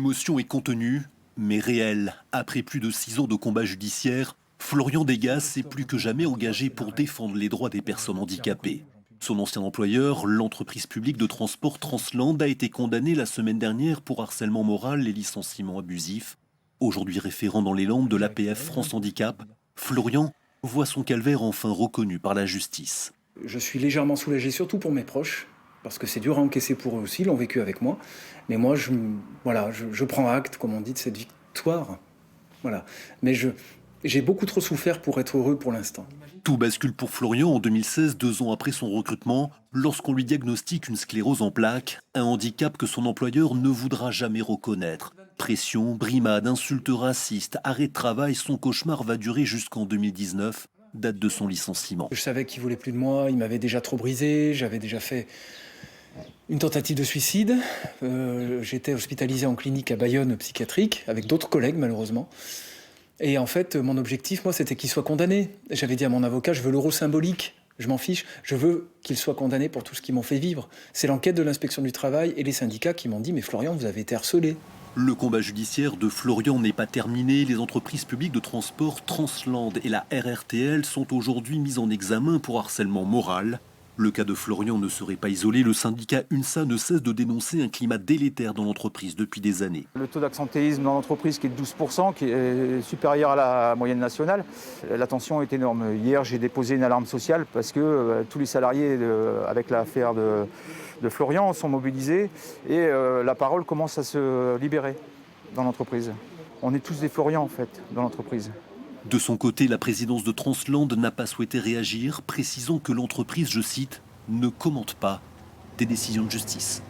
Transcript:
L'émotion est contenue, mais réelle. Après plus de 6 ans de combat judiciaire, Florian Degas s'est plus que jamais engagé pour défendre les droits des personnes handicapées. Son ancien employeur, l'entreprise publique de transport Transland, a été condamné la semaine dernière pour harcèlement moral et licenciement abusif. Aujourd'hui référent dans les Landes de l'APF France Handicap, Florian voit son calvaire enfin reconnu par la justice. Je suis légèrement soulagé, surtout pour mes proches, parce que c'est dur à encaisser pour eux aussi, ils l'ont vécu avec moi. Mais moi, je prends acte, comme on dit, de cette victoire. Voilà. Mais j'ai beaucoup trop souffert pour être heureux pour l'instant. Tout bascule pour Florian en 2016, 2 ans après son recrutement, lorsqu'on lui diagnostique une sclérose en plaques, un handicap que son employeur ne voudra jamais reconnaître. Pression, brimades, insultes racistes, arrêt de travail, son cauchemar va durer jusqu'en 2019, date de son licenciement. Je savais qu'il voulait plus de moi, il m'avait déjà trop brisé, j'avais déjà fait une tentative de suicide. J'étais hospitalisé en clinique à Bayonne psychiatrique, avec d'autres collègues malheureusement. Et en fait, mon objectif, moi, c'était qu'il soit condamné. J'avais dit à mon avocat, je veux l'euro symbolique, je m'en fiche, je veux qu'il soit condamné pour tout ce qu'ils m'ont fait vivre. C'est l'enquête de l'inspection du travail et les syndicats qui m'ont dit, mais Florian, vous avez été harcelé. Le combat judiciaire de Florian n'est pas terminé. Les entreprises publiques de transport Transland et la RRTL sont aujourd'hui mises en examen pour harcèlement moral. Le cas de Florian ne serait pas isolé. Le syndicat UNSA ne cesse de dénoncer un climat délétère dans l'entreprise depuis des années. Le taux d'absentéisme dans l'entreprise qui est de 12%, qui est supérieur à la moyenne nationale. La tension est énorme. Hier, j'ai déposé une alarme sociale parce que tous les salariés, avec l'affaire de Florian, sont mobilisés et la parole commence à se libérer dans l'entreprise. On est tous des Florians, en fait, dans l'entreprise. De son côté, la présidence de Transland n'a pas souhaité réagir, précisant que l'entreprise, je cite, ne commente pas des décisions de justice.